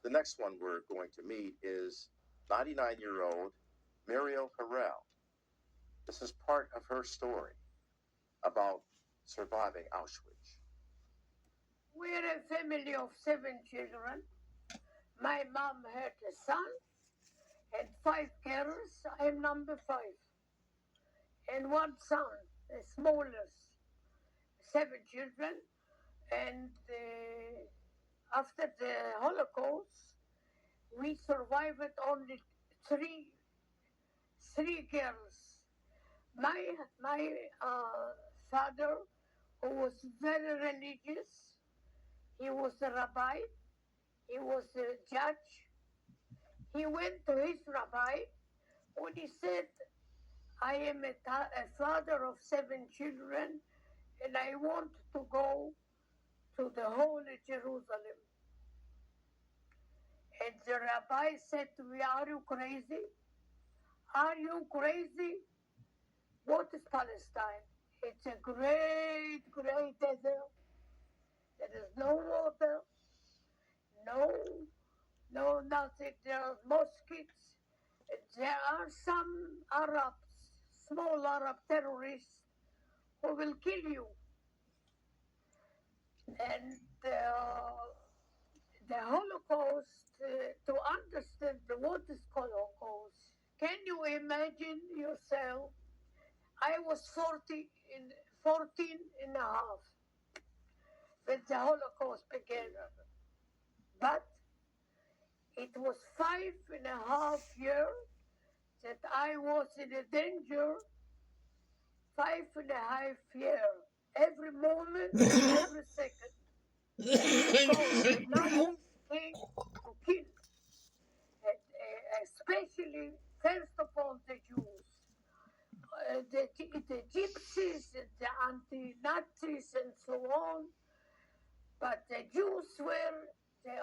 The next one we're going to meet is 99-year-old Muriel Harrell. This is part of her story about surviving Auschwitz. We're a family of 7 children. My mom had a son and 5 girls. I'm number 5. And one son, the smallest, 7 children. And after the Holocaust, we survived only three girls. My father, who was very religious, he was a rabbi, he was a judge. He went to his rabbi when he said, I am a father of 7 children and I want to go to the Holy Jerusalem. And the rabbi said to me, are you crazy? Are you crazy? What is Palestine? It's a great, great desert. There is no water, no nothing. There are mosquitoes. There are some Arabs, small Arab terrorists, who will kill you. And the Holocaust, to understand what is Holocaust, can you imagine yourself? I was 14 and a half when the Holocaust began. But it was 5.5 years that I was in a danger, 5.5 years, every moment, every second. Because the Nazis came to kill, especially, first of all, the Jews. The gypsies, the anti-Nazis, and so on. But the Jews were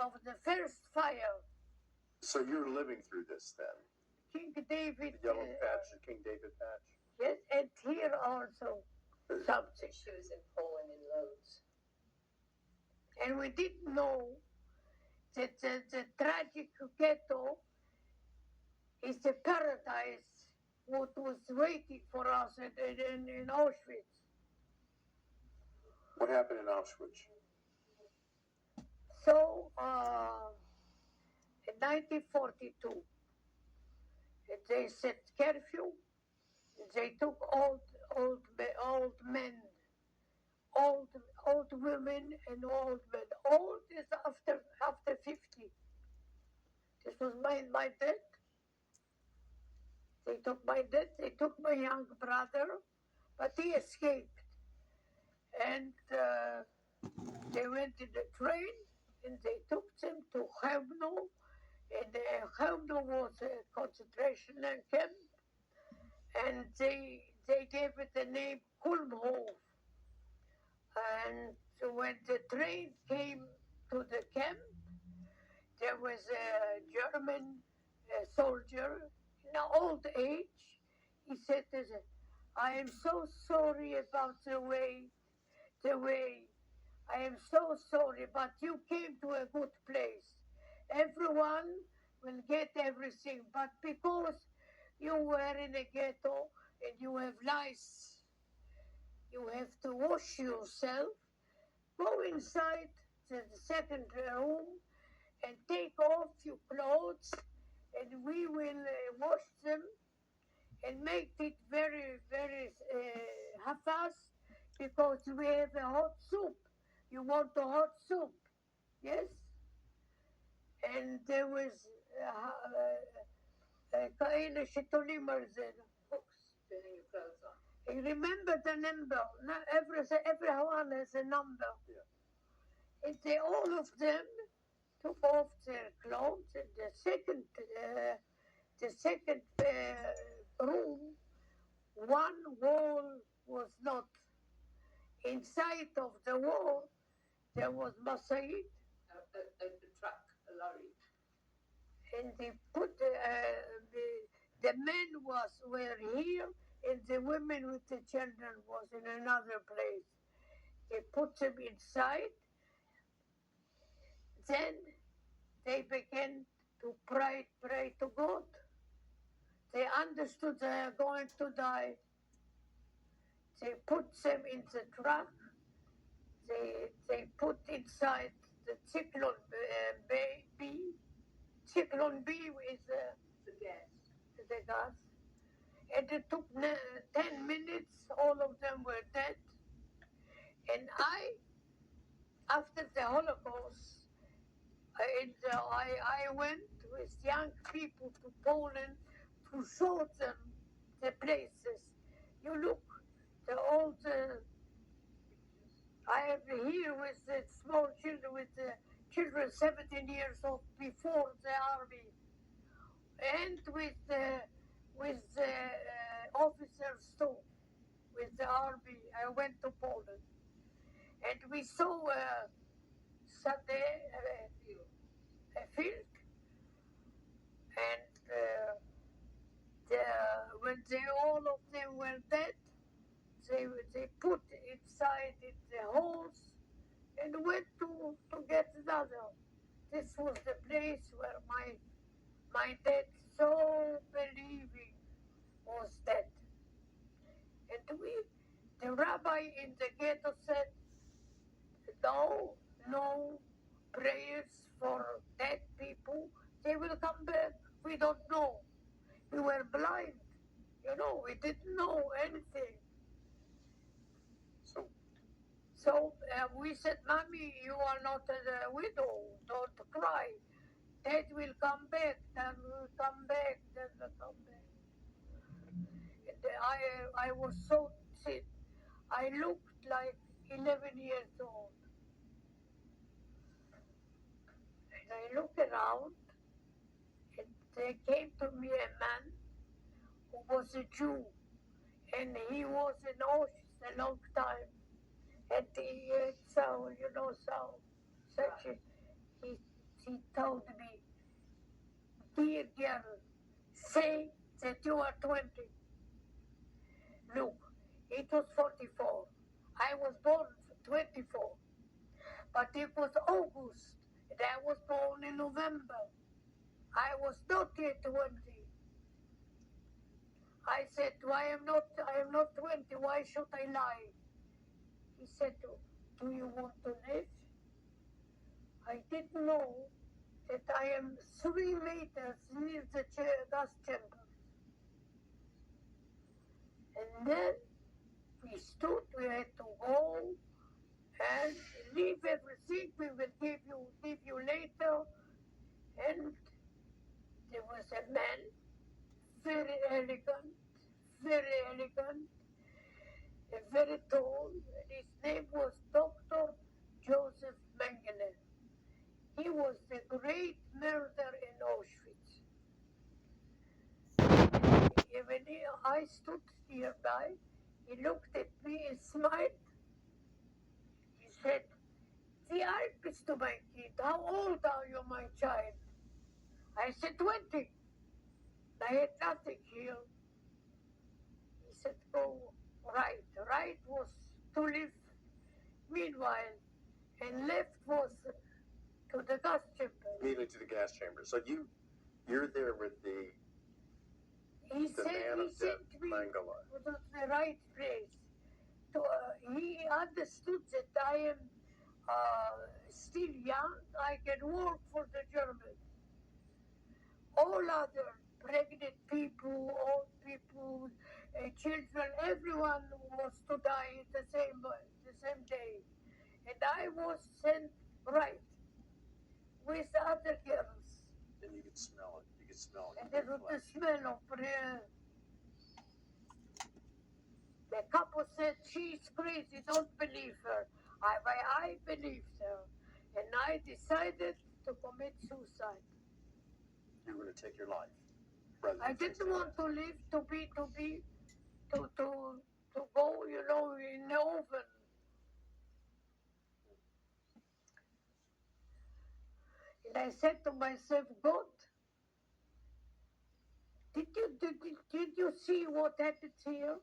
of the first fire. So you're living through this then? King David. The yellow patch, the King David patch? Yes, and here also something. She was in Poland in Lodz. And we didn't know that the tragic ghetto is a paradise, what was waiting for us in Auschwitz. What happened in Auschwitz? So, in 1942, they set curfew. They took old men, old women, and old men. Old is after 50. This was my dad. They took my dad. They took my young brother, but he escaped. And they went in the train, and they took them to Chełmno. And Chełmno was a concentration camp, and they gave it the name Kulmhof. And so when the train came to the camp, there was a German soldier in old age. He said, I am so sorry about the way. I am so sorry, but you came to a good place. Everyone will get everything, but because you were in a ghetto and you have lice, you have to wash yourself, go inside the second room and take off your clothes, and we will wash them and make it very, very fast, because we have a hot soup. You want a hot soup, yes? And there was כאלה שתולים על זה. You remember the number. Everyone has a number. Yeah. And all of them took off their clothes. And the second room, one wall was not. Inside of the wall, there was Masayid. A truck, a lorry. And they put the men were here, and the women with the children was in another place. They put them inside. Then they began to pray to God. They understood they are going to die. They put them in the truck. They put inside the Cyclone B. Cyclone B is The gas. the gas. And it took 10 minutes. All of them were dead. And after the Holocaust, I went with young people to Poland to show them the places. You look, the old, I have here with the small children, with the children 17 years old before the army, and with the officers too, with the army. I went to Poland, and we saw Sunday a field, and when all of them were dead, they put inside it the holes and went to get another. This was the place where my dad, so believing, was dead. And the rabbi in the ghetto said, no prayers for dead people. They will come back. We don't know. We were blind. We didn't know anything. So we said, Mommy, you are not a widow. Don't cry. Dad will come back. Dad will come back. Dad will come back. And I was so thin. I looked like 11 years old. And I looked around, and there came to me a man who was a Jew. And he was in Auschwitz a long time. And he such a, he told me, dear girl, say that you are 20. Look, it was 44. I was born 24. But it was August, and I was born in November. I was not yet 20. I said, I am not 20. Why should I lie? He said, do you want to live? I didn't know that I am 3 meters near the gas chamber. And then we stood, we had to go and leave everything. We will give you later. And there was a man, very elegant, very tall, and his name was Dr. Joseph Mengele. He was the great murderer in Auschwitz. When I stood nearby, he looked at me and smiled. He said, "The Alps to my kid. How old are you, my child?" I said, 20. I had nothing here. He said, "Go right." Right was to live meanwhile, and left was to the gas chamber. Immediately to the gas chamber. So you're there with the He sent me Mengele. to the right place. He understood that I am still young. I can work for the Germans. All other pregnant people, old people, children, everyone was to die at the same day. And I was sent right with other girls. And you could smell it. You could smell it. And there was the smell of the couple said, she's crazy, don't believe her. I believed her. And I decided to commit suicide. You were going to take your life. I didn't want to live to go, in the oven. And I said to myself, God, did you see what happened here?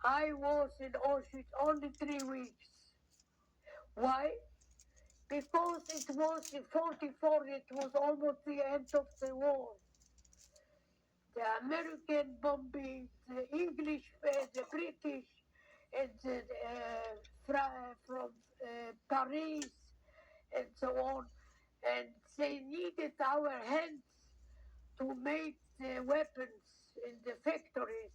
I was in Auschwitz only 3 weeks. Why? because it was in 44, it was almost the end of the war. The American bombing, the English, the British, and from Paris, and so on. And they needed our hands to make the weapons in the factories.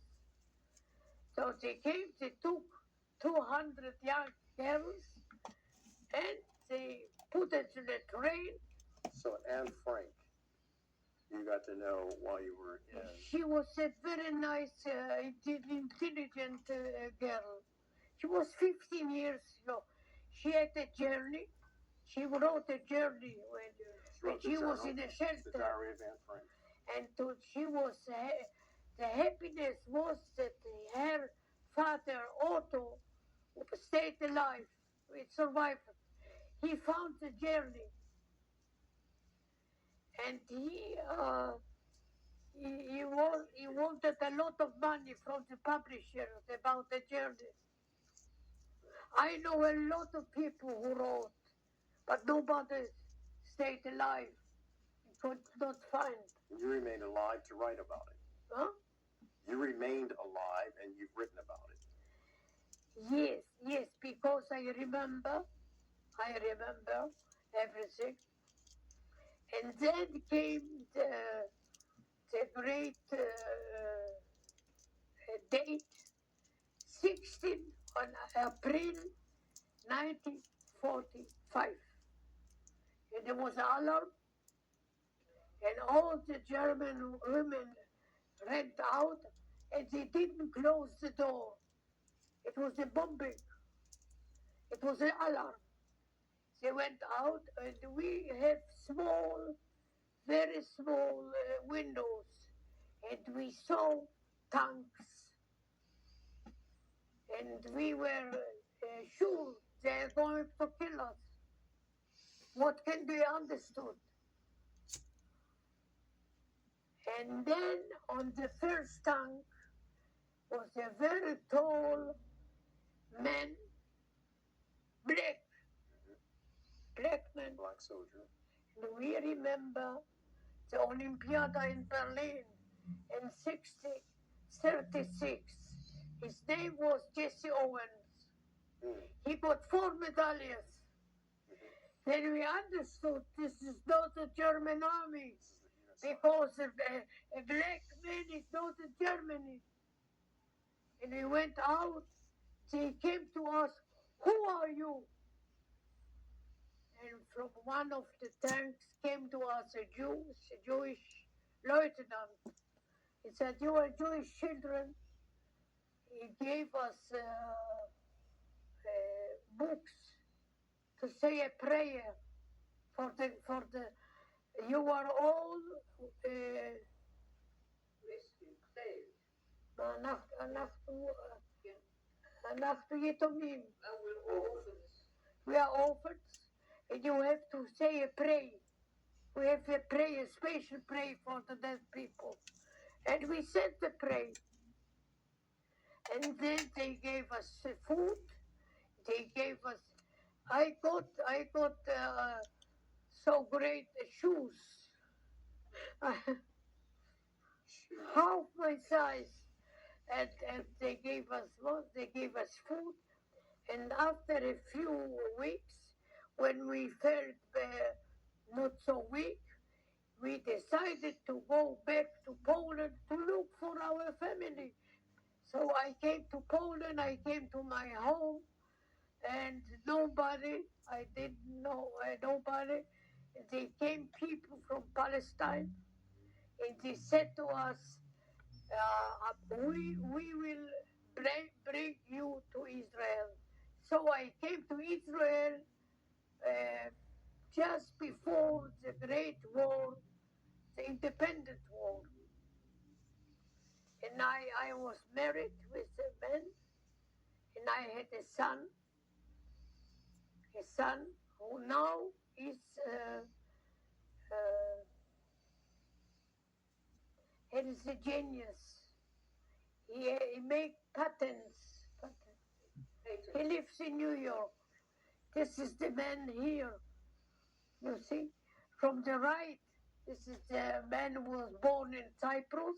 So they came, they took 200 young girls, and they put it in a train. So Anne Frank, you got to know while you were in. She was a very nice, intelligent girl. She was 15 years old. She had a journey. She wrote a journey when she was in a The shelter. Diary of Anne Frank. And she was, the happiness was that her father, Otto, stayed alive. He survived. He found the journey. And he wanted a lot of money from the publishers about the journey. I know a lot of people who wrote, but nobody stayed alive. Could not find. You remained alive to write about it. Huh? You remained alive and you've written about it. Yes, because I remember everything. And then came the great date, 16 on April 1945. And there was an alarm, and all the German women ran out, and they didn't close the door. It was a bombing. It was an alarm. They went out, and we have small, very small windows, and we saw tanks. And we were sure they're going to kill us. What can be understood? And then on the first tank was a very tall man, black man. Black soldier. And we remember the Olympiada in Berlin in 36. His name was Jesse Owens. He got 4 medallions. Then we understood this is not the German army, because a black man is not in Germany. And we went out, they came to us, who are you? And from one of the tanks came to us a Jewish lieutenant. He said, you are Jewish children. He gave us books to say a prayer for the you are all אנחנו יתומים. We are orphans, and you have to say a prayer. We have a prayer, special prayer for the dead people. And we said the prayer. And then they gave us food. They gave us, I got so great shoes. Half my size. And they gave us food. And after a few weeks, when we felt not so weak, we decided to go back to Poland to look for our family. So I came to Poland, I came to my home, and nobody, I didn't know nobody. They came people from Palestine, and they said to us, we will bring you to Israel. So I came to Israel just before the Great War, the Independent War. And I was married with a man, and I had a son who now is a genius. He makes patents. He lives in New York. This is the man here. You see, from the right, this is the man who was born in Cyprus,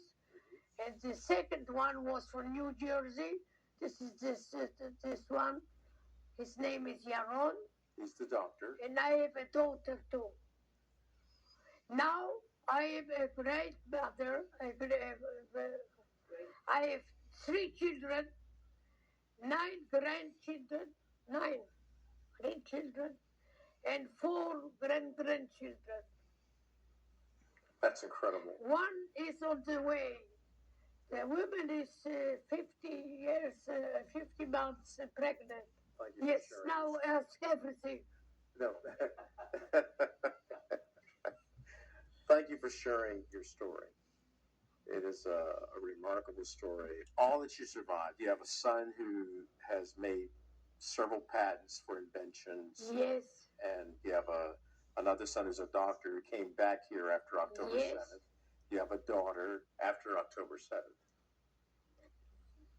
and the second one was from New Jersey. This is this one. His name is Yaron, He's the doctor. and I have a daughter too. Now I have a great brother. I have 3 children, 9 grandchildren, 9 grandchildren, and 4 grandchildren. That's incredible. One is on the way. The woman is 50 years, 50 months pregnant. Thank you for Yes, sharing now this. ask everything. No. Thank you for sharing your story. It is a remarkable story. All that you survived. You have a son who has made several patents for inventions, Yes, and you have another son who's a doctor who came back here after October Yes. 7th. You have a daughter after October 7th.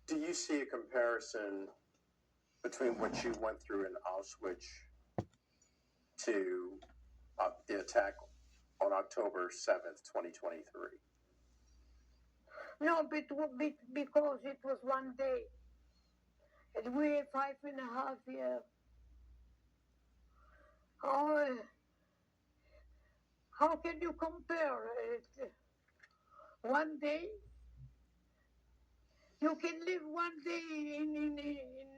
Do you see a comparison between what you went through in Auschwitz to the attack on October 7th, 2023? no, because it was one day, and we have 5.5 years. How can you compare it? One day, you can live one day in